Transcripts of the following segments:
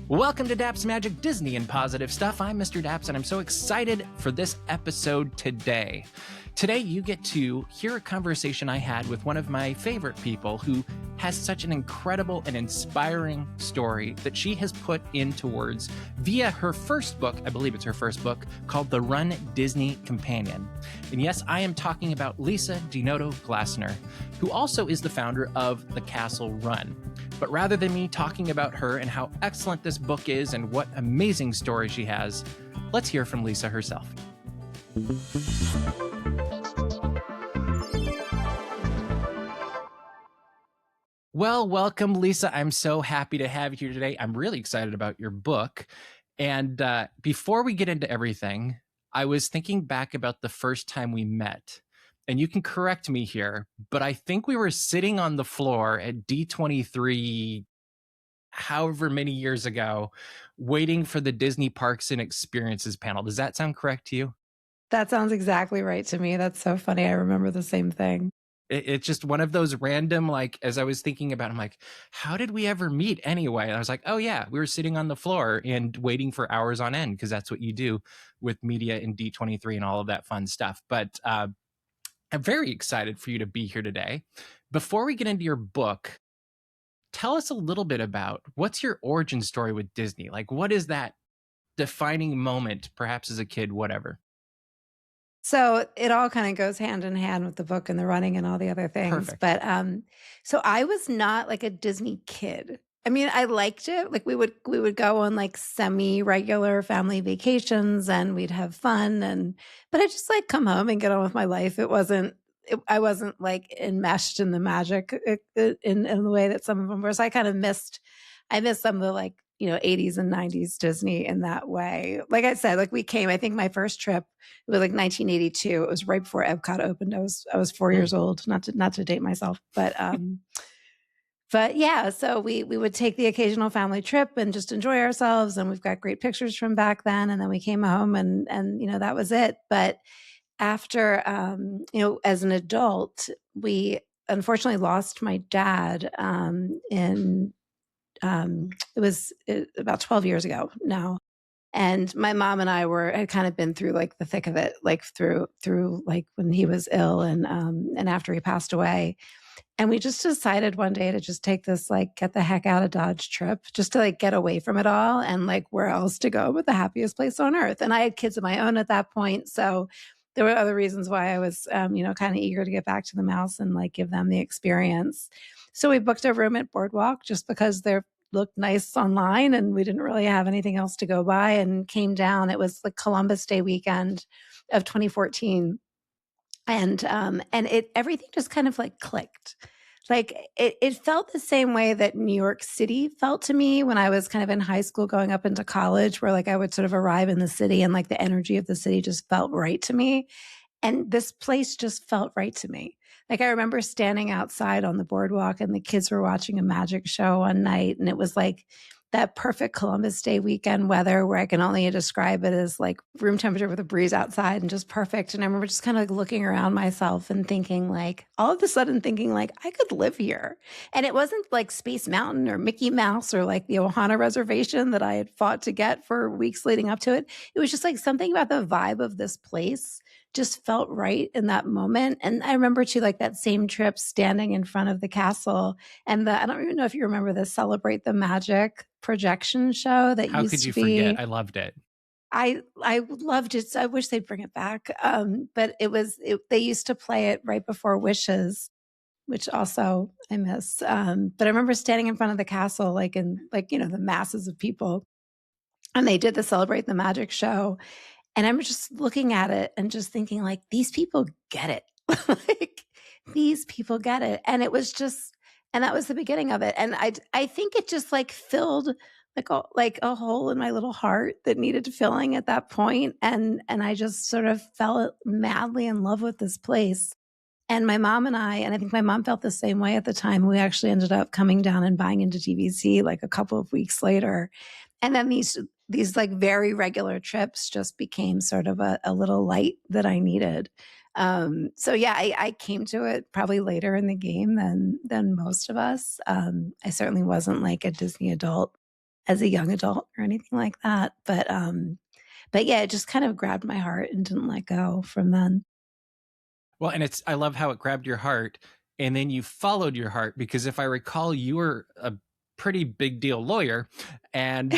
Welcome to Daps Magic, Disney and Positive Stuff. I'm Mr. Daps, and I'm so excited for this episode today. Today, you get to hear a conversation I had with one of my favorite people who has such an incredible and inspiring story that she has put into words via her first book, I believe it's her first book, called The runDisney Companion. And yes, I am talking about Lisa DiNoto Glassner, who also is the founder of The Castle Run. But rather than me talking about her and how excellent this book is and what amazing story she has, let's hear from Lisa herself. Well, welcome, Lisa. I'm so happy to have you here today. I'm really excited about your book. And before we get into everything, I was thinking back about the first time we met. And you can correct me here, but I think we were sitting on the floor at D23 however many years ago, waiting for the Disney Parks and Experiences panel. Does that sound correct to you? That sounds exactly right to me. That's so funny. I remember the same thing. It's just one of those random, like, as I was thinking about it, I'm like, how did we ever meet anyway? And I was like, oh yeah, we were sitting on the floor and waiting for hours on end, because that's what you do with media in D23 and all of that fun stuff. But I'm very excited for you to be here today. Before we get into your book, tell us a little bit about what's your origin story with Disney? Like, what is that defining moment, perhaps as a kid, whatever? So it all kind of goes hand in hand with the book and the running and all the other things. Perfect. But so I was not like a Disney kid. I mean, I liked it. Like we would go on like semi-regular family vacations and we'd have fun, but I just like come home and get on with my life. I wasn't like enmeshed in the magic in the way that some of them were. So I kind of I missed some of the like, 80s and 90s Disney in that way. Like I said, like I think my first trip, it was like 1982. It was right before Epcot opened. I was 4 years old, not to date myself, but yeah, so we would take the occasional family trip and just enjoy ourselves. And we've got great pictures from back then. And then we came home and that was it. But after, as an adult, we unfortunately lost my dad it was about 12 years ago now. And my mom and I had kind of been through like the thick of it, like through like when he was ill and after he passed away. And we just decided one day to just take this like get the heck out of Dodge trip, just to like get away from it all and like where else to go but the happiest place on earth. And I had kids of my own at that point. So there were other reasons why I was, kind of eager to get back to the mouse and like give them the experience. So we booked a room at Boardwalk just because they're looked nice online and we didn't really have anything else to go by, and came down. It was the Columbus Day weekend of 2014. And everything just kind of like clicked. Like it felt the same way that New York City felt to me when I was kind of in high school going up into college, where like I would sort of arrive in the city and like the energy of the city just felt right to me. And this place just felt right to me. Like I remember standing outside on the boardwalk and the kids were watching a magic show one night. And it was like that perfect Columbus Day weekend weather where I can only describe it as like room temperature with a breeze outside and just perfect. And I remember just kind of like looking around myself and thinking like, all of a sudden thinking like, I could live here. And it wasn't like Space Mountain or Mickey Mouse or like the Ohana reservation that I had fought to get for weeks leading up to it. It was just like something about the vibe of this place just felt right in that moment. And I remember too, like that same trip standing in front of the castle and I don't even know if you remember the Celebrate the Magic projection show that How used could to you be. forget? I loved it. I loved it. So I wish they'd bring it back. But they used to play it right before Wishes, which also I miss. But I remember standing in front of the castle, like in like, the masses of people, and they did the Celebrate the Magic show. And I'm just looking at it and just thinking like, these people get it. Like these people get it. And it was just, and that was the beginning of it. And I think it just like filled like a hole in my little heart that needed filling at that point. And I just sort of fell madly in love with this place. And my mom and I think my mom felt the same way at the time. We actually ended up coming down and buying into TVC like a couple of weeks later. And then these like very regular trips just became sort of a little light that I needed. So yeah, I came to it probably later in the game than most of us. I certainly wasn't like a Disney adult as a young adult or anything like that. But yeah, it just kind of grabbed my heart and didn't let go from then. Well, and I love how it grabbed your heart and then you followed your heart, because if I recall, you were a pretty big deal lawyer, and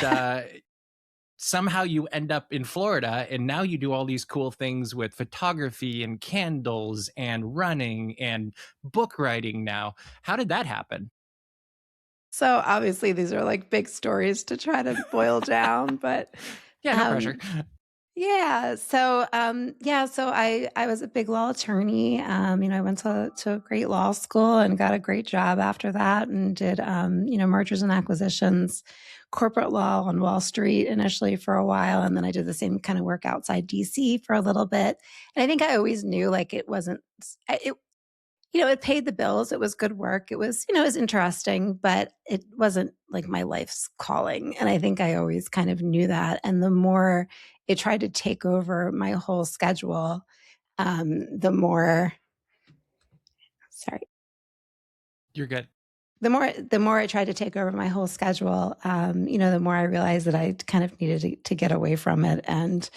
somehow you end up in Florida, and now you do all these cool things with photography and candles and running and book writing now. How did that happen? So obviously these are like big stories to try to boil down, but Yeah, no pressure. um, so I was a big law attorney. I went to a great law school and got a great job after that, and did mergers and acquisitions, corporate law on Wall Street initially for a while, and then I did the same kind of work outside DC for a little bit. And I think I always knew like it wasn't it it paid the bills. It was good work. It was interesting, but it wasn't like my life's calling. And I think I always kind of knew that. And the more it tried to take over my whole schedule, the more, sorry, You're good. the more it tried to take over my whole schedule, the more I realized that I kind of needed to get away from it. And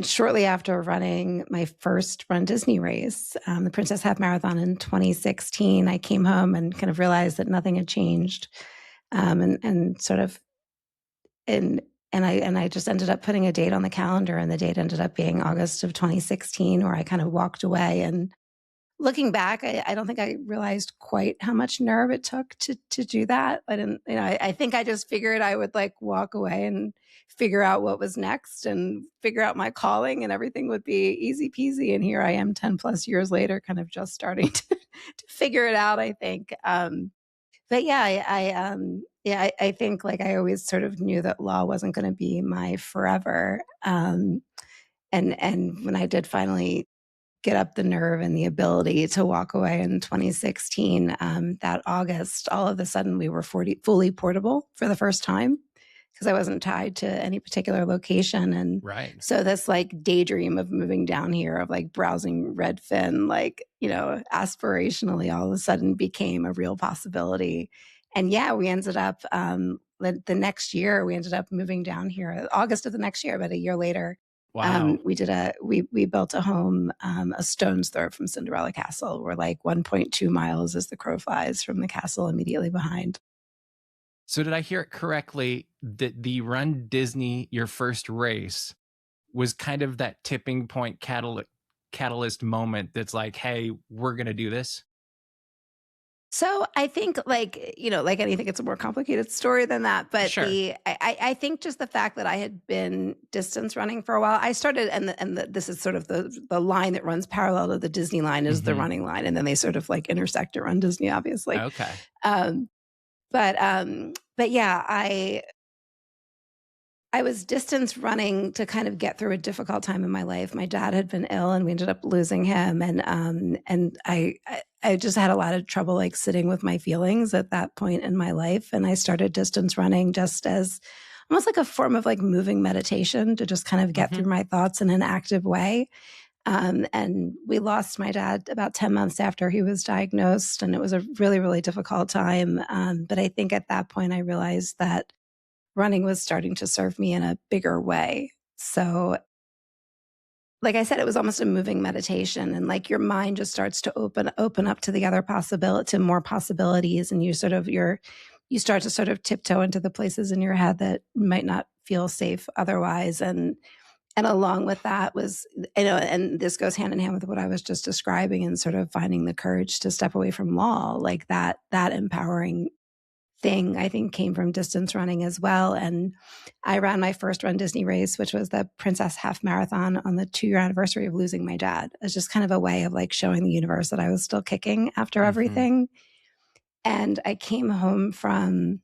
shortly after running my first runDisney race, the Princess Half Marathon in 2016, I came home and kind of realized that nothing had changed, and sort of and I just ended up putting a date on the calendar, and the date ended up being August of 2016, where I kind of walked away. And looking back, I don't think I realized quite how much nerve it took to do that. I didn't, I think I just figured I would like walk away and figure out what was next and figure out my calling, and everything would be easy peasy. And here I am 10 plus years later, kind of just starting to figure it out, I think. But yeah, I think like I always sort of knew that law wasn't going to be my forever. And when I did finally get up the nerve and the ability to walk away in 2016, that August, all of a sudden we were fully portable for the first time, because I wasn't tied to any particular location. And Right. so this like daydream of moving down here, of like browsing Redfin, like, aspirationally, all of a sudden became a real possibility. And yeah, we ended up, the next year, we ended up moving down here, August of the next year, about a year later. Wow. We built a home a stone's throw from Cinderella Castle. We're like 1.2 miles as the crow flies from the castle immediately behind. So did I hear it correctly that the runDisney, your first race, was kind of that tipping point catalyst moment that's like, hey, we're going to do this? So I think like anything, it's a more complicated story than that. But Sure. I think just the fact that I had been distance running for a while, I started, this is sort of the line that runs parallel to the Disney line is the running line. And then they sort of like intersect at runDisney, obviously. Okay. But yeah, I was distance running to kind of get through a difficult time in my life. My dad had been ill, and we ended up losing him. And I just had a lot of trouble like sitting with my feelings at that point in my life. And I started distance running just as almost like a form of like moving meditation to just kind of get through my thoughts in an active way. And we lost my dad about 10 months after he was diagnosed. And it was a really, really difficult time. But I think at that point, I realized that running was starting to serve me in a bigger way. So, like I said, it was almost a moving meditation, and like your mind just starts to open up to the other possibility, to more possibilities. And you start to sort of tiptoe into the places in your head that might not feel safe otherwise. And along with that was, and this goes hand in hand with what I was just describing, and sort of finding the courage to step away from law, like that empowering thing, I think, came from distance running as well. And I ran my first runDisney race, which was the Princess Half Marathon, on the 2-year anniversary of losing my dad. It's just kind of a way of like showing the universe that I was still kicking after everything. And I came home from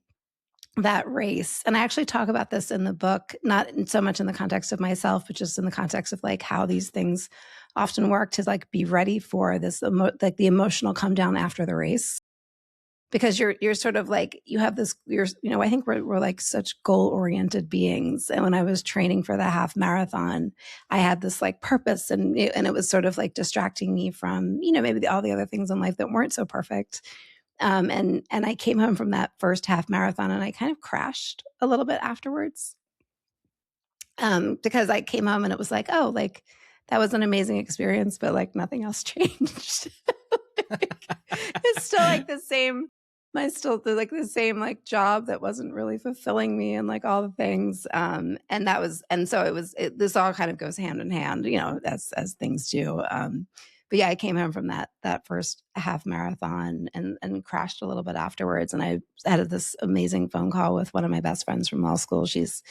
that race, and I actually talk about this in the book, not so much in the context of myself, but just in the context of like how these things often work to like be ready for this, like the emotional come down after the race. Because you're sort of like, you have this, I think we're like such goal-oriented beings. And when I was training for the half marathon, I had this like purpose, and it was sort of like distracting me from, maybe all the other things in life that weren't so perfect. And I came home from that first half marathon and I kind of crashed a little bit afterwards. Because I came home and it was like, oh, like that was an amazing experience, but like nothing else changed. It's still like the same. I still do like the same like job that wasn't really fulfilling me and like all the things. And that was, and so it was, this all kind of goes hand in hand, as things do. But yeah, I came home from that first half marathon and crashed a little bit afterwards. And I had this amazing phone call with one of my best friends from law school. She's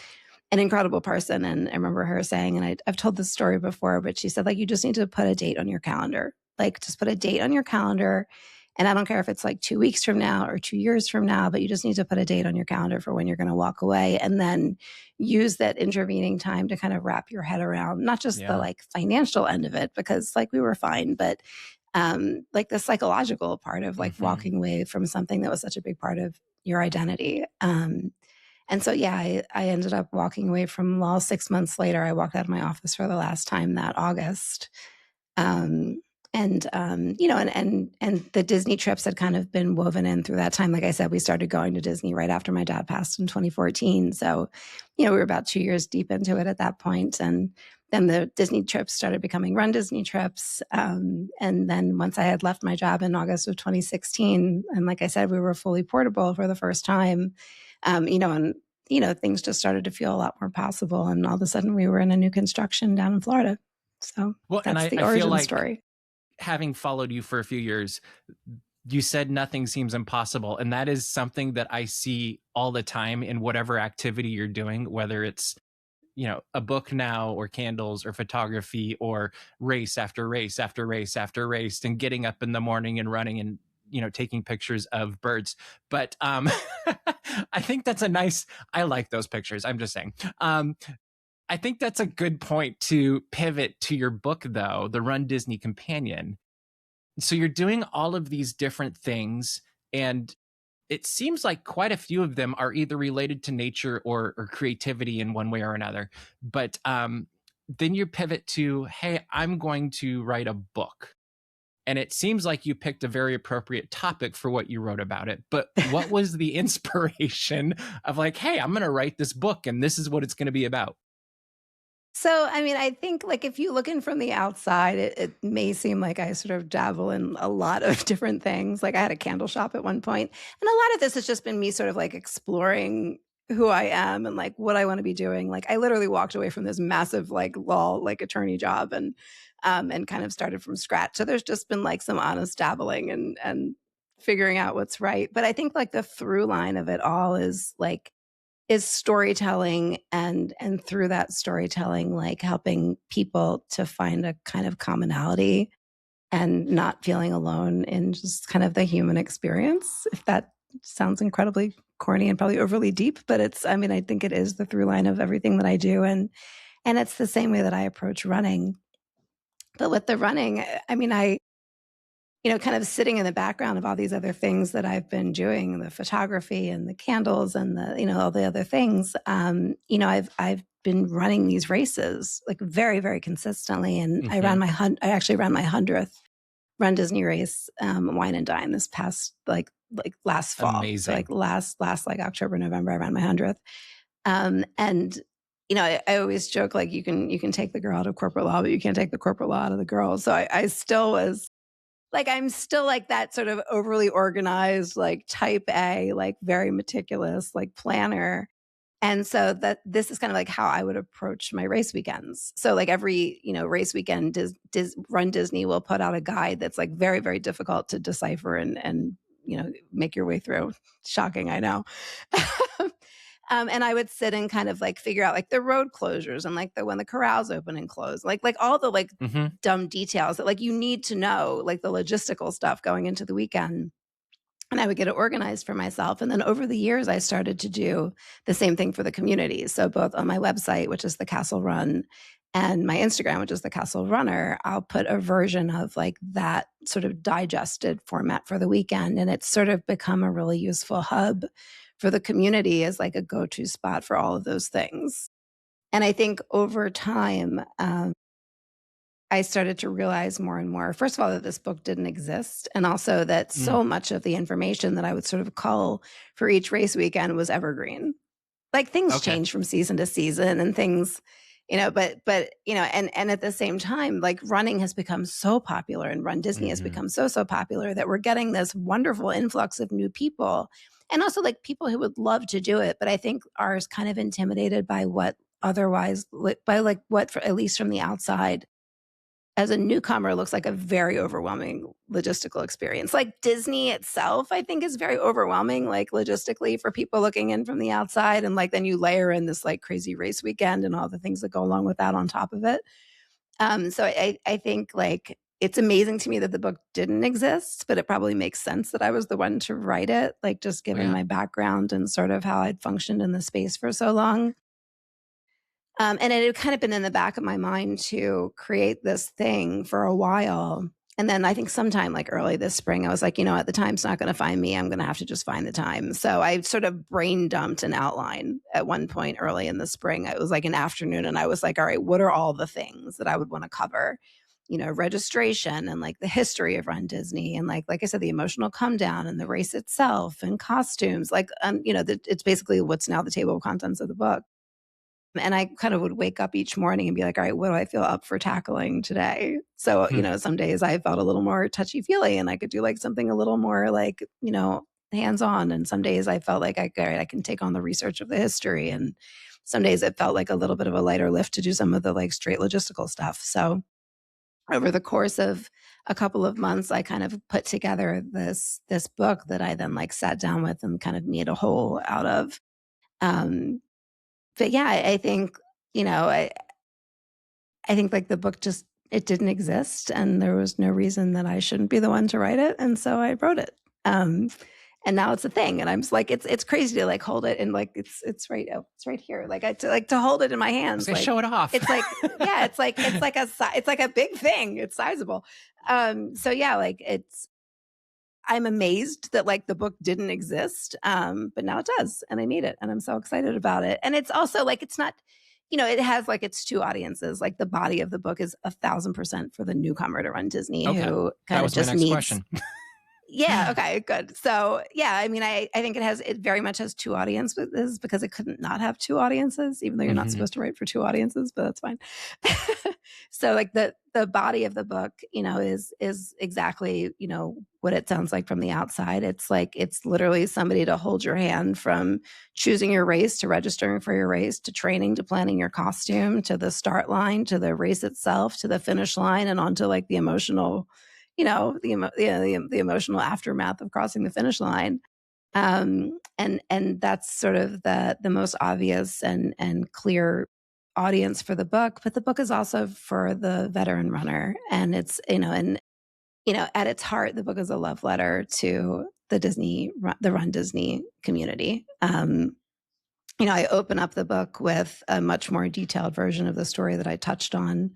an incredible person. And I remember her saying, and I've told this story before, but she said, like, you just need to put a date on your calendar. Like, just put a date on your calendar. And I don't care if it's like 2 weeks from now or 2 years from now, but you just need to put a date on your calendar for when you're going to walk away, and then use that intervening time to kind of wrap your head around not just the like financial end of it, because like we were fine, but like the psychological part of like walking away from something that was such a big part of your identity. And so, yeah, I ended up walking away from law 6 months later. I walked out of my office for the last time that August. And the Disney trips had kind of been woven in through that time. Like I said, we started going to Disney right after my dad passed in 2014. So, we were about 2 years deep into it at that point. And then the Disney trips started becoming runDisney trips. And then once I had left my job in August of 2016, and like I said, we were fully portable for the first time, things just started to feel a lot more possible. And all of a sudden we were in a new construction down in Florida. So that's the origin story. Having followed you for a few years, you said nothing seems impossible. And that is something that I see all the time in whatever activity you're doing, whether it's, a book now or candles or photography or race after race after race after race, and getting up in the morning and running and, taking pictures of birds. But I think that's I like those pictures. I'm just saying. I think that's a good point to pivot to your book, though, the runDisney Companion. So you're doing all of these different things, and it seems like quite a few of them are either related to nature or creativity in one way or another. But then you pivot to, hey, I'm going to write a book. And it seems like you picked a very appropriate topic for what you wrote about it. But what was the inspiration of like, hey, I'm going to write this book and this is what it's going to be about? So, I mean, I think like if you look in from the outside, it may seem like I sort of dabble in a lot of different things. Like I had a candle shop at one point, and a lot of this has just been me sort of like exploring who I am and like what I want to be doing. Like I literally walked away from this massive like law like attorney job and kind of started from scratch. So there's just been like some honest dabbling and figuring out what's right. But I think like the through line of it all is storytelling, and through that storytelling, like helping people to find a kind of commonality and not feeling alone in just kind of the human experience. If that sounds incredibly corny and probably overly deep, but I think it is the through line of everything that I do. And it's the same way that I approach running. But with the running, kind of sitting in the background of all these other things that I've been doing, the photography and the candles and all the other things, I've been running these races like very, very consistently. And I actually ran my 100th runDisney race, Wine and Dine, this past like last fall. Amazing. So like last like October, November, I ran my 100th. I always joke like you can take the girl out of corporate law, but you can't take the corporate law out of the girl. So I still was like, I'm still like that sort of overly organized, like type A, like very meticulous, like planner. And so that this is kind of like how I would approach my race weekends. So like every, race weekend, runDisney will put out a guide that's like very, very difficult to decipher and make your way through. Shocking, I know. And I would sit and kind of like figure out like the road closures and like when the corrals open and close, like all the like dumb details that like you need to know, like the logistical stuff going into the weekend. And I would get it organized for myself. And then over the years, I started to do the same thing for the community. So both on my website, which is the Castle Run, and my Instagram, which is the Castle Runner, I'll put a version of like that sort of digested format for the weekend. And it's sort of become a really useful hub for the community as like a go-to spot for all of those things. And I think over time, I started to realize more and more, first of all, that this book didn't exist. And also that Mm, so much of the information that I would sort of cull for each race weekend was evergreen. Like things okay. change from season to season and things, but and at the same time, like running has become so popular and Run Disney has Hmm. become so popular that we're getting this wonderful influx of new people. And also like people who would love to do it, but I think are kind of intimidated by what otherwise by like what for, at least from the outside as a newcomer looks like a very overwhelming logistical experience. Like Disney itself, I think is very overwhelming, like logistically for people looking in from the outside. And like then you layer in this like crazy race weekend and all the things that go along with that on top of it. So I think like it's amazing to me that the book didn't exist, but it probably makes sense that I was the one to write it, like just Oh, given yeah. my background and sort of how I'd functioned in the space for so long. And it had kind of been in the back of my mind to create this thing for a while. And then I think sometime like early this spring, I was like, you know what, the time's not going to find me. I'm going to have to just find the time. So I sort of brain dumped an outline at one point early in the spring. It was like an afternoon. And I was like, all right, what are all the things that I would want to cover? Registration and like the history of Run Disney and like I said, the emotional come down and the race itself and costumes. Like, it's basically what's now the table of contents of the book. And I kind of would wake up each morning and be like, all right, what do I feel up for tackling today? So, Hmm. some days I felt a little more touchy feely and I could do like something a little more like, hands on. And some days I felt like all right, I can take on the research of the history. And some days it felt like a little bit of a lighter lift to do some of the like straight logistical stuff. So over the course of a couple of months, I kind of put together this book that I then like sat down with and kind of made a whole out of. Um, but yeah, I think, you know, I, I think like the book just it didn't exist and there was no reason that I shouldn't be the one to write it. And so I wrote it. Um, and now it's a thing. And I'm just like, it's crazy to like hold it and like it's right here. Like to hold it in my I was hands. gonna Like show it off. it's like, yeah, it's like a big thing. It's sizable. So yeah, like I'm amazed that like the book didn't exist. But now it does. And I made it. And I'm so excited about it. And it's also like it's not, it has like its two audiences. Like the body of the book is 1,000% for the newcomer to Run Disney Okay. who That kind of was my just next needs. question. Yeah, okay, good. So yeah, I mean, I think it very much has two audiences because it couldn't not have two audiences, even though you're not Hmm. supposed to write for two audiences, but that's fine. So like the body of the book, is exactly, what it sounds like from the outside. It's like it's literally somebody to hold your hand from choosing your race to registering for your race to training to planning your costume to the start line to the race itself to the finish line and onto like the emotional the emotional aftermath of crossing the finish line. And that's sort of the most obvious and clear audience for the book. But the book is also for the veteran runner, and it's at its heart, the book is a love letter to the Run Disney community. I open up the book with a much more detailed version of the story that I touched on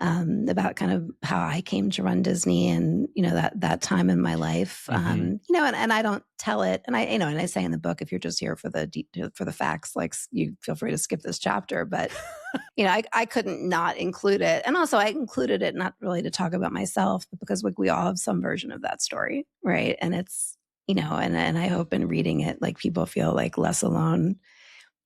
about kind of how I came to Run Disney and that time in my life. Hmm. And I don't tell it, and I say in the book, if you're just here for the facts, like you feel free to skip this chapter. But I couldn't not include it, and also I included it not really to talk about myself, but because like we all have some version of that story, right? And it's and I hope in reading it, like people feel like less alone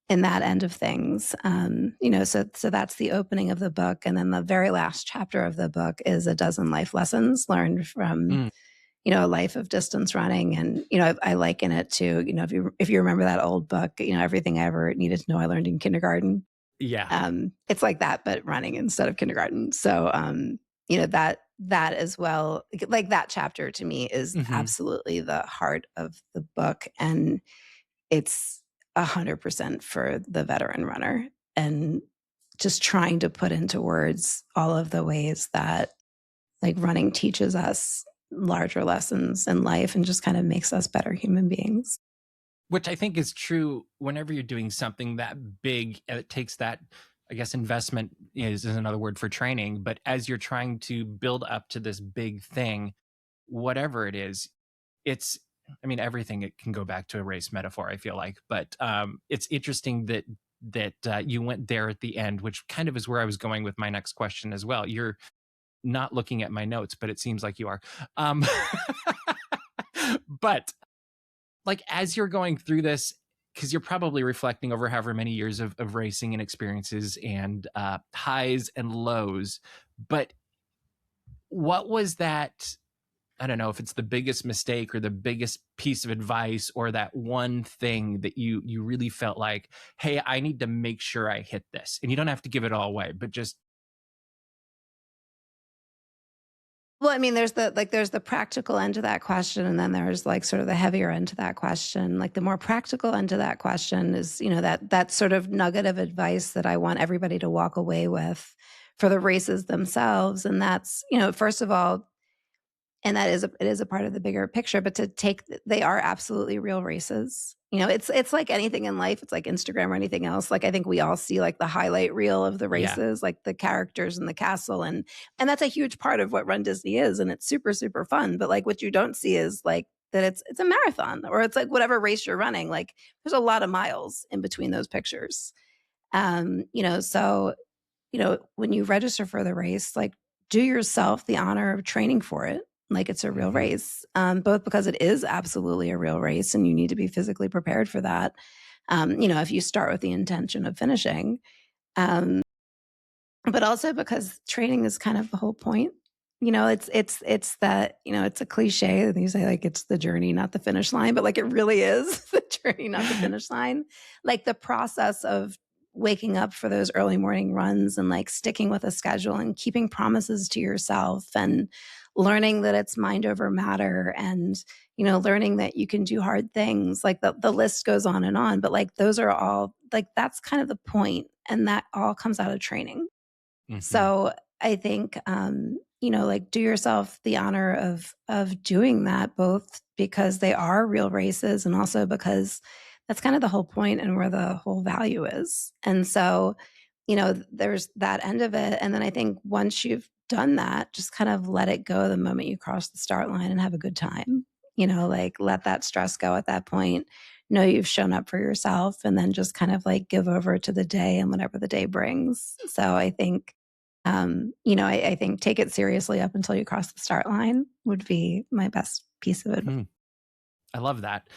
in that end of things. So that's the opening of the book. And then the very last chapter of the book is a dozen life lessons learned from, Mm, a life of distance running. And, I liken it to, if you remember that old book, everything I ever needed to know I learned in kindergarten. yeah. It's like that, but running instead of kindergarten. So, that as well, like that chapter to me is Hmm. absolutely the heart of the book. And it's 100% for the veteran runner and just trying to put into words all of the ways that like running teaches us larger lessons in life and just kind of makes us better human beings. Which I think is true whenever you're doing something that big. It takes that, I guess, investment is another word for training. But as you're trying to build up to this big thing, whatever it is, it's, I mean, everything, it can go back to a race metaphor, I feel like. But it's interesting that you went there at the end, which kind of is where I was going with my next question as well. not looking at my notes, but it seems like you are. Um, but like, as you're going through this, because you're probably reflecting over however many years of racing and experiences and highs and lows, but what was that? I don't know if it's the biggest mistake or the biggest piece of advice or that one thing that you really felt like, hey, I need to make sure I hit this. And you don't have to give it all away, but just Well, I mean, there's the practical end to that question, and then there's like sort of the heavier end to that question. Like the more practical end to that question is, that sort of nugget of advice that I want everybody to walk away with for the races themselves. And that's, first of all, and it is a part of the bigger picture, but they are absolutely real races. It's like anything in life. It's like Instagram or anything else. Like I think we all see like the highlight reel of the yeah, races, like the characters in the castle, and that's a huge part of what runDisney is, and it's super super fun. But like what you don't see is like that it's a marathon, or it's like whatever race you're running. Like there's a lot of miles in between those pictures. So when you register for the race, like do yourself the honor of training for it. Like it's a real race, both because it is absolutely a real race and you need to be physically prepared for that. If you start with the intention of finishing, um, but also because training is kind of the whole point. It's that, it's a cliche that you say like it's the journey, not the finish line, but like it really is the journey, not the finish line. Like the process of waking up for those early morning runs and like sticking with a schedule and keeping promises to yourself and learning that it's mind over matter and learning that you can do hard things. Like the list goes on, but like those are all like that's kind of the point, and that all comes out of training. So I think, like do yourself the honor of doing that, both because they are real races and also because that's kind of the whole point and where the whole value is. And so, there's that end of it. And then I think once you've done that, just kind of let it go the moment you cross the start line and have a good time. Like let that stress go at that point. Know you've shown up for yourself, and then just kind of like give over to the day and whatever the day brings. So I think I think take it seriously up until you cross the start line would be my best piece of advice. I love that.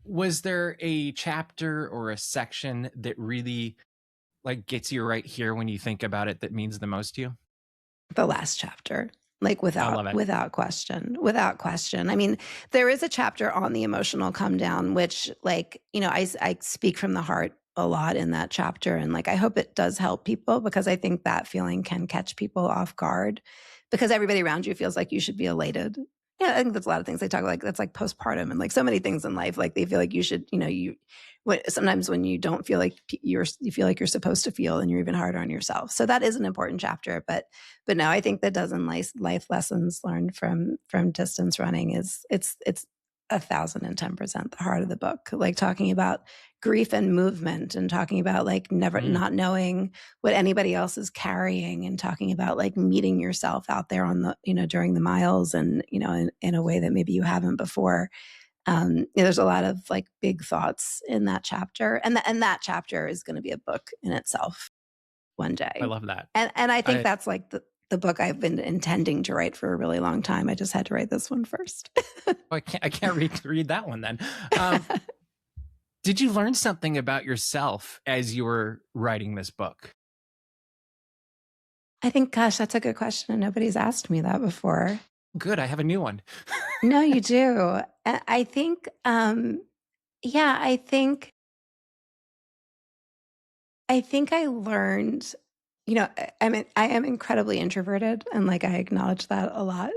Was there a chapter or a section that really like gets you right here when you think about it that means the most to you? The last chapter, like I love it. without question. I mean, there is a chapter on the emotional come down, which like, I speak from the heart a lot in that chapter. And like, I hope it does help people, because I think that feeling can catch people off guard because everybody around you feels like you should be elated. Yeah, I think that's a lot of things they talk like that's like postpartum and like so many things in life. Like they feel like you should, sometimes when you don't feel like you feel like you're supposed to feel, and you're even harder on yourself. So that is an important chapter. But no, I think the dozen life lessons learned from distance running it's 1,010% the heart of the book. Like talking about grief and movement, and talking about like never not knowing what anybody else is carrying, and talking about like meeting yourself out there on the during the miles, and in a way that maybe you haven't before. There's a lot of like big thoughts in that chapter, and that chapter is going to be a book in itself one day. I love that. And I think that's like the book I've been intending to write for a really long time. I just had to write this one first. I can't read that one then. Did you learn something about yourself as you were writing this book? I think, gosh, that's a good question. Nobody's asked me that before. Good. I have a new one. No, you do. I think, yeah, I think I learned, I am incredibly introverted, and like I acknowledge that a lot.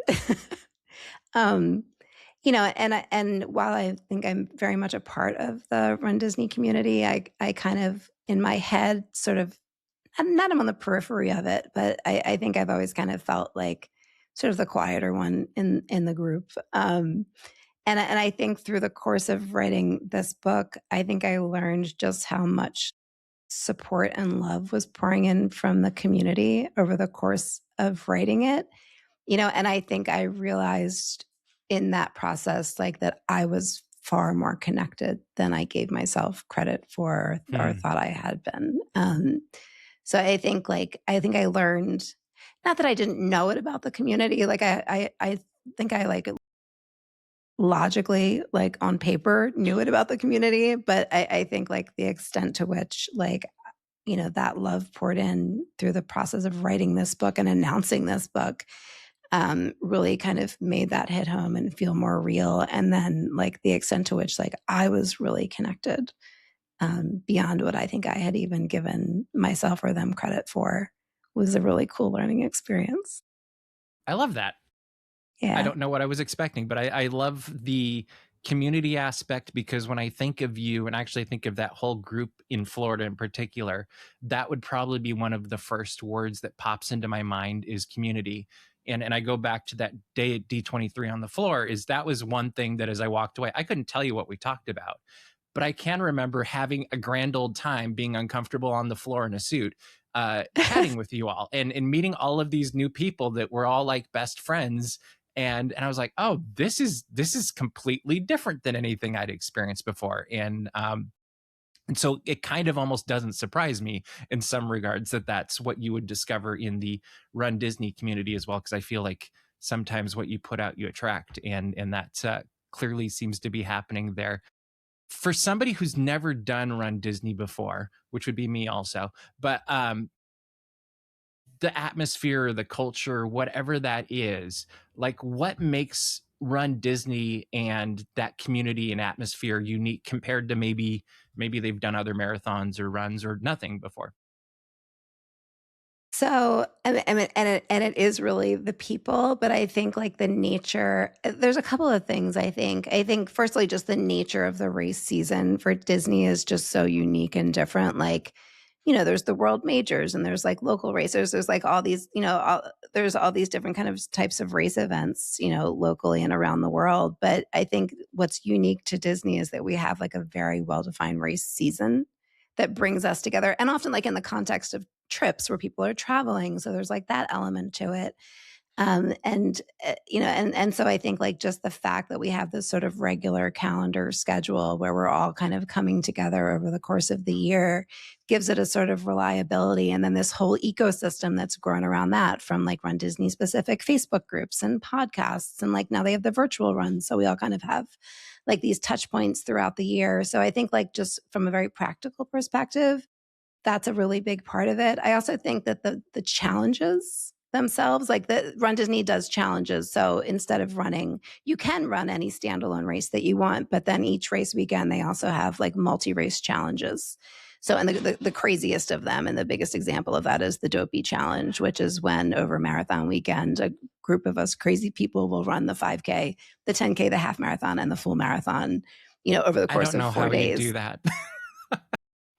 um, and while I think I'm very much a part of the runDisney community, I kind of in my head sort of not I'm on the periphery of it, but I think I've always kind of felt like sort of the quieter one in the group. And I think through the course of writing this book, I think I learned just how much support and love was pouring in from the community over the course of writing it. And I think I realized in that process, like that I was far more connected than I gave myself credit for or thought I had been. So I think I learned, Not that I didn't know it about the community. Like I think I like logically, like on paper, knew it about the community, but I think like the extent to which like that love poured in through the process of writing this book and announcing this book really kind of made that hit home and feel more real. And then like the extent to which like I was really connected beyond what I think I had even given myself or them credit for was a really cool learning experience. I love that. Yeah. I don't know what I was expecting, but I love the community aspect, because when I think of you and actually think of that whole group in Florida in particular, that would probably be one of the first words that pops into my mind is community. And I go back to that day at D23 on the floor, is that was one thing that as I walked away, I couldn't tell you what we talked about, but I can remember having a grand old time being uncomfortable on the floor in a suit, chatting with you all and meeting all of these new people that were all like best friends. And I was like, oh, this is completely different than anything I'd experienced before. And so it kind of almost doesn't surprise me in some regards that that's what you would discover in the Run Disney community as well, because I feel like sometimes what you put out you attract, and that clearly seems to be happening there. For somebody who's never done Run Disney before, which would be me also, but the atmosphere, the culture, whatever that is, like what makes Run Disney and that community and atmosphere unique compared to maybe they've done other marathons or runs or nothing before? So, and it is really the people, but I think like the nature, there's a couple of things I think. I think firstly, just the nature of the race season for Disney is just so unique and different. Like, there's the world majors and there's like local racers. There's like all these, there's all these different kind of types of race events, locally and around the world. But I think what's unique to Disney is that we have like a very well-defined race season that brings us together. And often like in the context of trips where people are traveling. So there's like that element to it. And so I think like just the fact that we have this sort of regular calendar schedule where we're all kind of coming together over the course of the year gives it a sort of reliability. And then this whole ecosystem that's grown around that, from like Run Disney specific Facebook groups and podcasts. And like now they have the virtual runs. So we all kind of have like these touch points throughout the year. So I think like just from a very practical perspective, that's a really big part of it. I also think that the challenges themselves, like the Run Disney does challenges. So instead of running, you can run any standalone race that you want, but then each race weekend, they also have like multi-race challenges. So, and the craziest of them and the biggest example of that is the Dopey Challenge, which is when over marathon weekend, a group of us crazy people will run the 5K, the 10K, the half marathon, and the full marathon, over the course of 4 days. I don't know how you do that.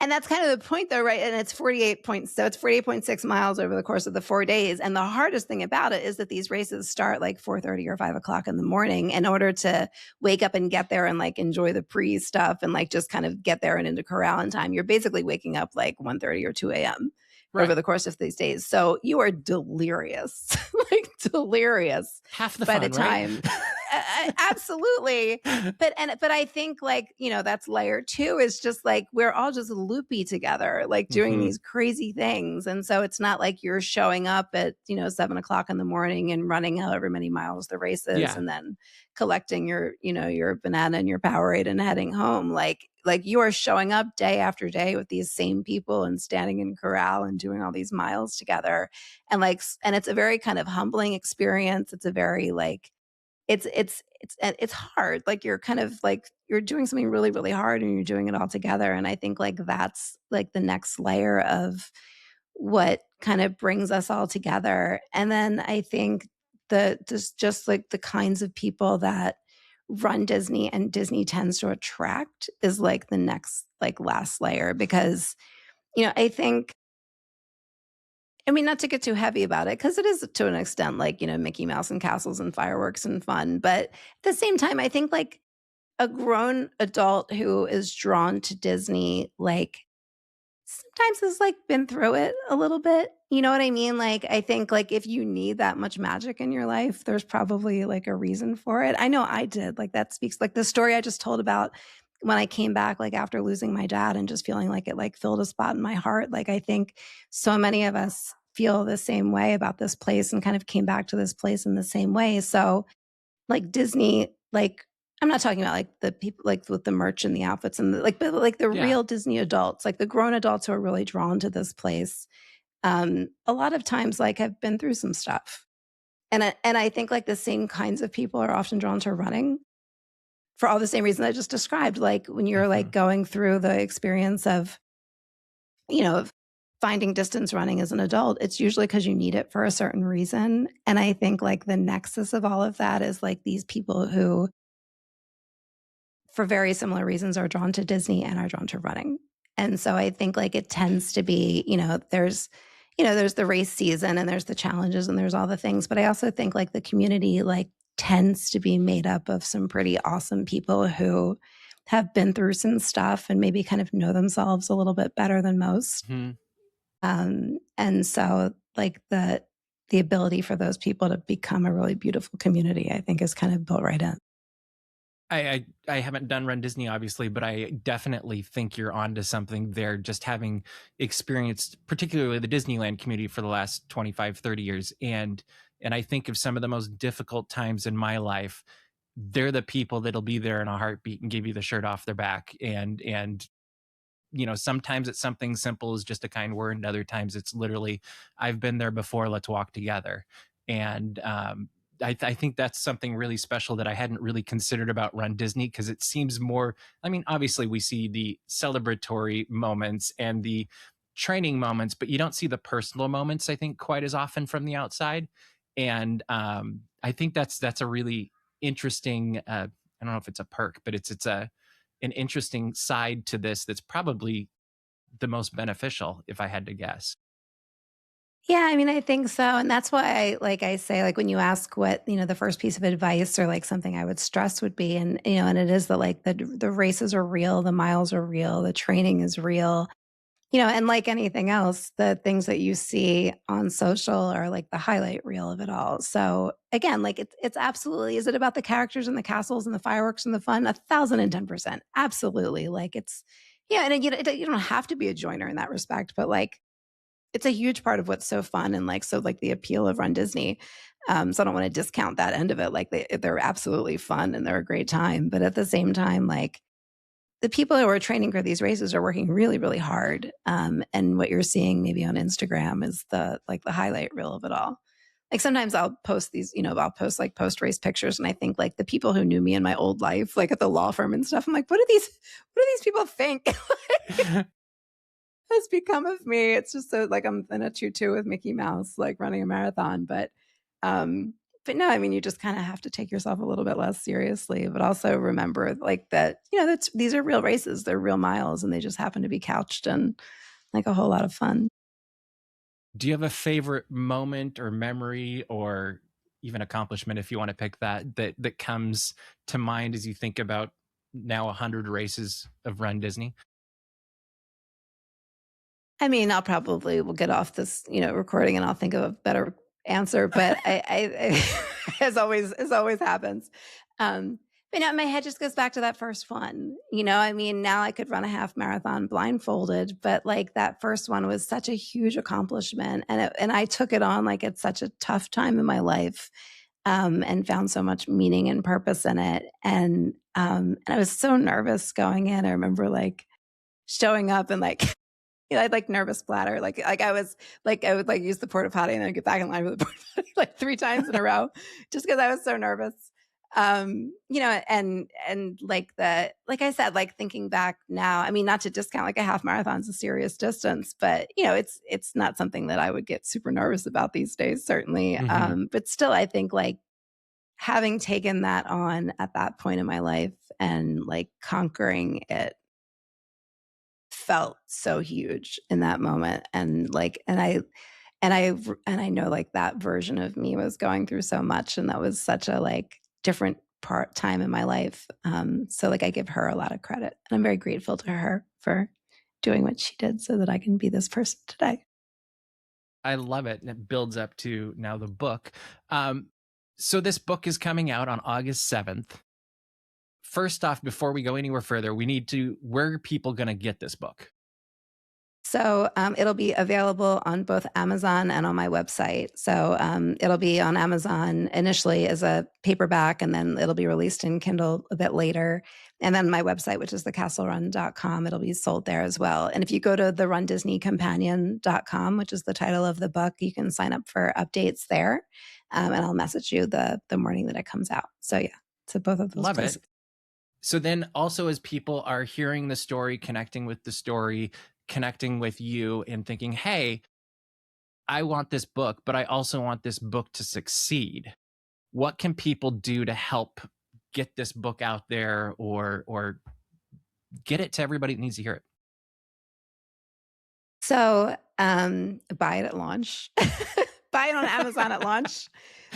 And that's kind of the point though, right? And it's 48.6 miles over the course of the 4 days. And the hardest thing about it is that these races start like 4:30 or 5 o'clock in the morning. In order to wake up and get there and like enjoy the pre stuff and like just kind of get there and into corral in time, you're basically waking up like 1:30 or 2 a.m. Right. over the course of these days. So you are delirious, like delirious Half the by fun, the time. Right? Absolutely. But I think like, that's layer two is just like we're all just loopy together, like doing these crazy things. And so it's not like you're showing up at, 7 o'clock in the morning and running however many miles the race is and then collecting your, your banana and your Powerade and heading home. Like you are showing up day after day with these same people and standing in corral and doing all these miles together. And it's a very kind of humbling experience. It's a very like, it's hard. Like you're kind of like you're doing something really, really hard and you're doing it all together. And I think like that's like the next layer of what kind of brings us all together. And then I think just like the kinds of people that Run Disney and Disney tends to attract is like the next like last layer because I mean, not to get too heavy about it, because it is to an extent like, Mickey Mouse and castles and fireworks and fun. But at the same time, I think like a grown adult who is drawn to Disney, like sometimes has like been through it a little bit. You know what I mean? Like, I think like if you need that much magic in your life, there's probably like a reason for it. I know I did. Like that speaks like the story I just told about when I came back, like after losing my dad and just feeling like it like filled a spot in my heart. Like I think so many of us feel the same way about this place and kind of came back to this place in the same way. So like Disney, like I'm not talking about like the people like with the merch and the outfits and but like the Yeah. real Disney adults, like the grown adults who are really drawn to this place. A lot of times like I've been through some stuff. And I think like the same kinds of people are often drawn to running for all the same reasons I just described. Like when you're Hmm. like going through the experience of, of finding distance running as an adult, it's usually because you need it for a certain reason. And I think like the nexus of all of that is like these people who, for very similar reasons, are drawn to Disney and are drawn to running. And so I think like it tends to be, there's the race season and there's the challenges and there's all the things. But I also think like the community like tends to be made up of some pretty awesome people who have been through some stuff and maybe kind of know themselves a little bit better than most. Hmm. And so like the ability for those people to become a really beautiful community, I think is kind of built right in. I haven't done Run Disney, obviously, but I definitely think you're onto something there, just having experienced particularly the Disneyland community for the last 25, 30 years. And I think of some of the most difficult times in my life, they're the people that'll be there in a heartbeat and give you the shirt off their back. And sometimes it's something simple as just a kind word, and other times it's literally, I've been there before, let's walk together. And I think that's something really special that I hadn't really considered about Run Disney, because it seems more, I mean, obviously we see the celebratory moments and the training moments, but you don't see the personal moments, I think, quite as often from the outside. And I think that's a really interesting, I don't know if it's a perk, but it's an interesting side to this that's probably the most beneficial, if I had to guess. Yeah, I mean, I think so. And that's why I say, like, when you ask what, the first piece of advice or like something I would stress would be, and it is that like the races are real, the miles are real, the training is real, and like anything else, the things that you see on social are like the highlight reel of it all. So again, like it's absolutely, is it about the characters and the castles and the fireworks and the fun? 1,010%. Absolutely. Like it's, yeah. And you don't have to be a joiner in that respect, but like, it's a huge part of what's so fun and like so like the appeal of Run Disney. So I don't want to discount that end of it. Like they're absolutely fun and they're a great time, but at the same time, like the people who are training for these races are working really, really hard. And what you're seeing maybe on Instagram is the highlight reel of it all. Like sometimes I'll post I'll post like post race pictures, and I think like the people who knew me in my old life, like at the law firm and stuff, I'm like, what do these people think? Has become of me. It's just so like I'm in a tutu with Mickey Mouse, like running a marathon. Um, but no, I mean, you just kind of have to take yourself a little bit less seriously, but also remember like that, these are real races, they're real miles, and they just happen to be couched in like a whole lot of fun. Do you have a favorite moment or memory or even accomplishment, if you want to pick that comes to mind as you think about now 100 races of Run Disney? I mean, I'll probably will get off this, recording and I'll think of a better answer, but as always happens. But my head just goes back to that first one. I mean, now I could run a half marathon blindfolded, but like that first one was such a huge accomplishment, and I took it on like at such a tough time in my life, and found so much meaning and purpose in it, and I was so nervous going in. I remember like showing up and like I had like nervous bladder. Like I would like use the porta potty and then get back in line with the porta potty like 3 times in a row, just because I was so nervous. And like I said, like thinking back now, I mean, not to discount like a half marathon is a serious distance, but it's not something that I would get super nervous about these days, certainly. Mm-hmm. But still, I think like having taken that on at that point in my life and like conquering it felt so huge in that moment, and like and I know like that version of me was going through so much, and that was such a like different part time in my life. So like I give her a lot of credit, and I'm very grateful to her for doing what she did so that I can be this person today. I love it. And it builds up to now the book. So this book is coming out on August 7th. First off, before we go anywhere further, where are people going to get this book? So it'll be available on both Amazon and on my website. So it'll be on Amazon initially as a paperback, and then it'll be released in Kindle a bit later. And then my website, which is thecastlerun.com, it'll be sold there as well. And if you go to the runDisneyCompanion.com, which is the title of the book, you can sign up for updates there. And I'll message you the morning that it comes out. So yeah, to both of those Love places. it. So then also as people are hearing the story, connecting with the story, connecting with you and thinking, hey, I want this book, but I also want this book to succeed. What can people do to help get this book out there or get it to everybody that needs to hear it? So buy it at launch. Buy it on Amazon at launch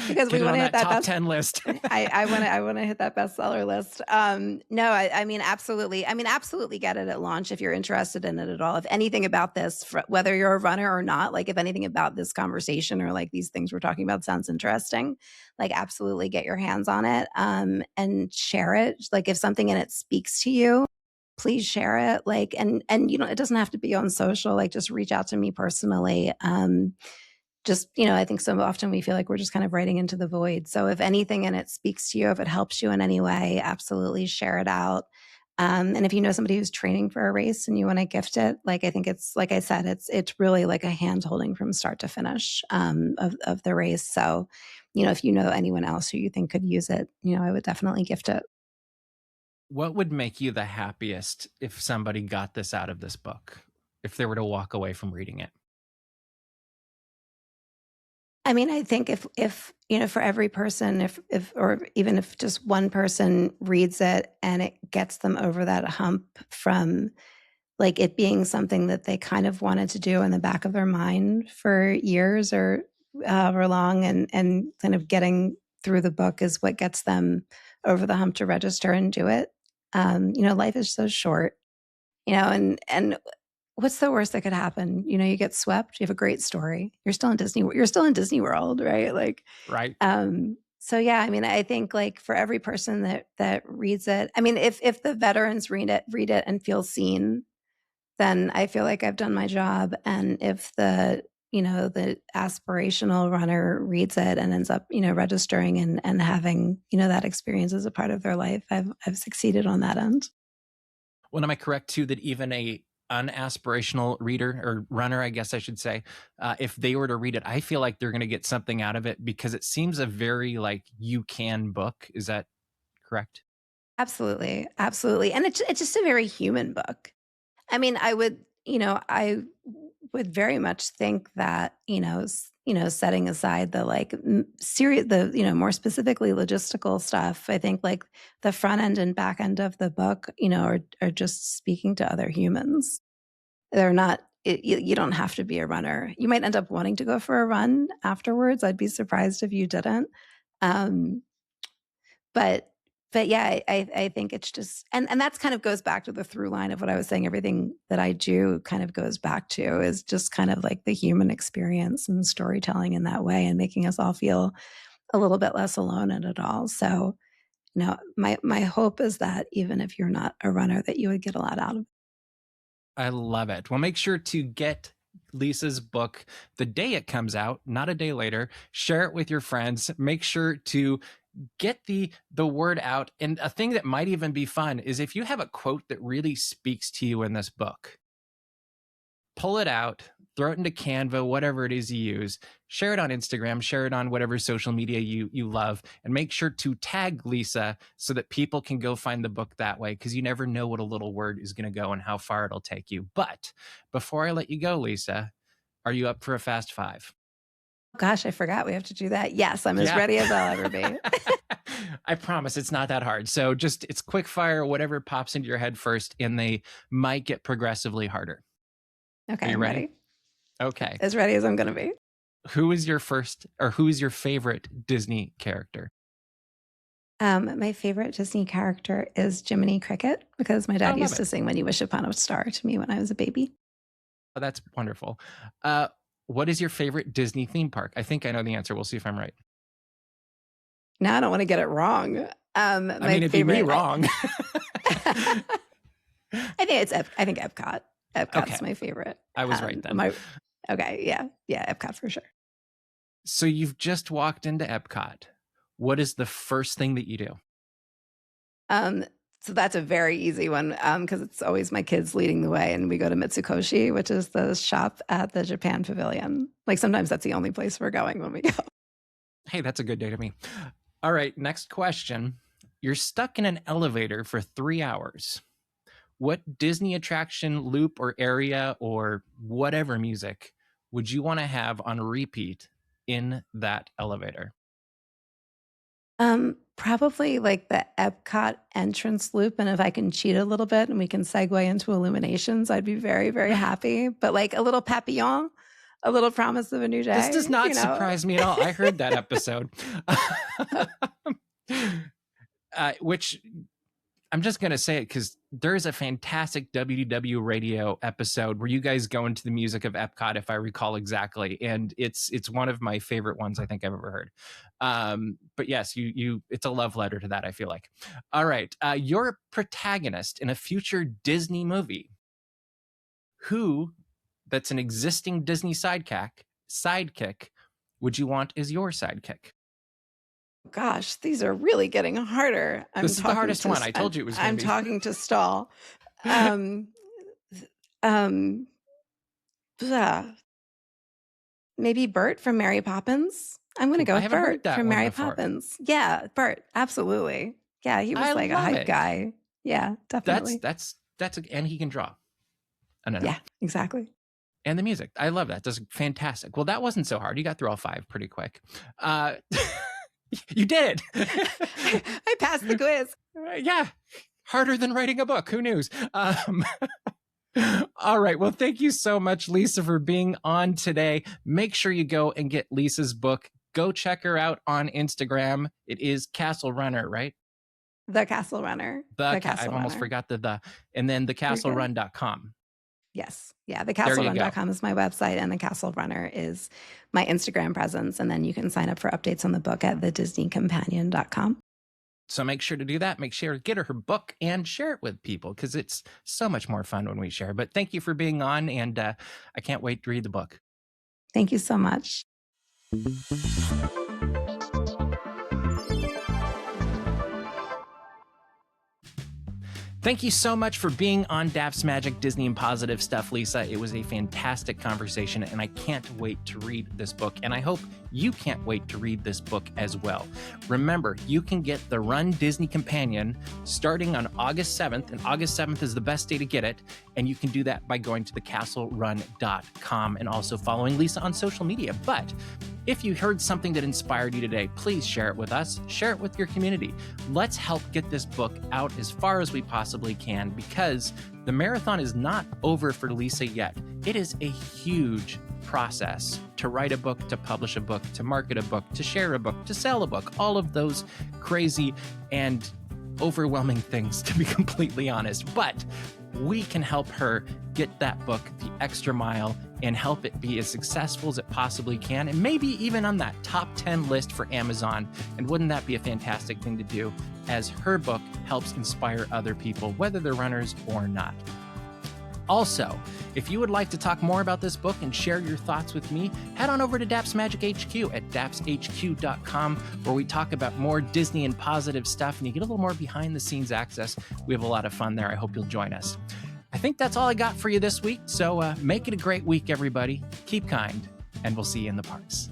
because we Get it want on to hit that that top best. 10 list. I want to hit that bestseller list. No, I mean, absolutely. I mean, absolutely get it at launch if you're interested in it at all. If anything about this, whether you're a runner or not, like if anything about this conversation or like these things we're talking about sounds interesting, like absolutely get your hands on it and share it. Like if something in it speaks to you, please share it. Like, and you know, it doesn't have to be on social. Like, just reach out to me personally. Just, you know, I think so often we feel like we're just kind of writing into the void. So if anything in it speaks to you, if it helps you in any way, absolutely share it out. And if you know somebody who's training for a race and you want to gift it, like I think it's like I said, it's really like a hand holding from start to finish of the race. So, you know, if you know anyone else who you think could use it, you know, I would definitely gift it. What would make you the happiest if somebody got this out of this book, if they were to walk away from reading it? I mean, I think if you know, for every person, if or even if just one person reads it and it gets them over that hump from like it being something that they kind of wanted to do in the back of their mind for years or however long, and kind of getting through the book is what gets them over the hump to register and do it. You know, life is so short, you know, and what's the worst that could happen? You know, you get swept, you have a great story. You're still in Disney World, right? Like, Right. so yeah, I mean, I think like for every person that reads it, I mean, if the veterans read it and feel seen, then I feel like I've done my job. And if the, you know, the aspirational runner reads it and ends up, you know, registering and having, you know, that experience as a part of their life, I've succeeded on that end. Well, am I correct too that even a unaspirational reader or runner, I guess I should say, if they were to read it, I feel like they're going to get something out of it because it seems a very like you can book. Is that correct? Absolutely. Absolutely. And it's just a very human book. I mean, I would very much think that, you know, setting aside the like serious, the, you know, more specifically logistical stuff, I think like the front end and back end of the book, you know, are just speaking to other humans. They're not, you don't have to be a runner. You might end up wanting to go for a run afterwards. I'd be surprised if you didn't. Um, but yeah, I think it's just and that's kind of goes back to the through line of what I was saying. Everything that I do kind of goes back to is just kind of like the human experience and storytelling in that way and making us all feel a little bit less alone in it all. So, you know, my hope is that even if you're not a runner, that you would get a lot out of it. I love it. Well, make sure to get Lisa's book the day it comes out, not a day later. Share it with your friends. Make sure to get the word out. And a thing that might even be fun is if you have a quote that really speaks to you in this book, pull it out, throw it into Canva, whatever it is you use, share it on Instagram, share it on whatever social media you love, and make sure to tag Lisa so that people can go find the book that way, because you never know what a little word is going to go and how far it'll take you. But before I let you go, Lisa, are you up for a fast five? Gosh, I forgot we have to do that. Yes, I'm as ready as I'll ever be. I promise it's not that hard. So just it's quick fire, whatever pops into your head first, and they might get progressively harder. Okay, Are you I'm ready? ready. Okay. As ready as I'm going to be. Who is your favorite Disney character? My favorite Disney character is Jiminy Cricket because my dad used to sing "When You Wish Upon a Star" to me when I was a baby. Oh, that's wonderful. What is your favorite Disney theme park? I think I know the answer. We'll see if I'm right. Now I don't want to get it wrong. I mean, it'd be me wrong. I think Epcot. Epcot's Okay. my favorite. I was right then. Okay, yeah, Epcot for sure. So you've just walked into Epcot. What is the first thing that you do? So that's a very easy one because it's always my kids leading the way, and we go to Mitsukoshi, which is the shop at the Japan Pavilion. Like sometimes that's the only place we're going when we go. Hey, that's a good day to me. All right, next question. You're stuck in an elevator for 3 hours. What Disney attraction, loop, or area, or whatever music would you want to have on repeat in that elevator? Probably like the Epcot entrance loop. And if I can cheat a little bit and we can segue into Illuminations, I'd be very, very happy. But like a little Papillon, a little Promise of a New Day. This does not surprise me at all. I heard that episode. Which I'm just going to say it because there's a fantastic WDW radio episode where you guys go into the music of Epcot, if I recall exactly. And it's one of my favorite ones I think I've ever heard. But yes, it's a love letter to that, I feel like. All right. You're a protagonist in a future Disney movie. Who that's an existing Disney sidekick would you want as your sidekick? Gosh, these are really getting harder. This is the hardest one. I told you it was going to be. I'm talking to Stall. Maybe Bert from Mary Poppins. I'm going to go with Bert from Mary Poppins. Yeah, Bert. Absolutely. Yeah, he was like a hype guy. Yeah, definitely. That's and he can draw. I don't know. Yeah, exactly. And the music. I love that. That's fantastic. Well, that wasn't so hard. You got through all 5 pretty quick. You did. I passed the quiz. Yeah. Harder than writing a book. Who knew? All right. Well, thank you so much, Lisa, for being on today. Make sure you go and get Lisa's book. Go check her out on Instagram. It is Castle Runner, right? The Castle Runner. I almost forgot the. And then thecastlerun.com. Yes. Yeah. Thecastlerun.com is my website, and the Castle Runner is my Instagram presence. And then you can sign up for updates on the book at thedisneycompanion.com. So make sure to do that. Make sure to get her book and share it with people because it's so much more fun when we share. But thank you for being on, and I can't wait to read the book. Thank you so much. Thank you so much for being on Daps Magic, Disney and Positive Stuff, Lisa. It was a fantastic conversation, and I can't wait to read this book. And I hope you can't wait to read this book as well. Remember, you can get the Run Disney Companion starting on August 7th, and August 7th is the best day to get it. And you can do that by going to thecastlerun.com and also following Lisa on social media. But if you heard something that inspired you today, please share it with us. Share it with your community. Let's help get this book out as far as we possibly can, because the marathon is not over for Lisa yet. It is a huge process to write a book, to publish a book, to market a book, to share a book, to sell a book, all of those crazy and overwhelming things, to be completely honest. But we can help her get that book the extra mile and help it be as successful as it possibly can, and maybe even on that top 10 list for Amazon. And wouldn't that be a fantastic thing to do, as her book helps inspire other people, whether they're runners or not. Also, if you would like to talk more about this book and share your thoughts with me, head on over to Daps Magic HQ at dapshq.com, where we talk about more Disney and positive stuff, and you get a little more behind the scenes access. We have a lot of fun there. I hope you'll join us. I think that's all I got for you this week. So make it a great week, everybody. Keep kind, and we'll see you in the parks.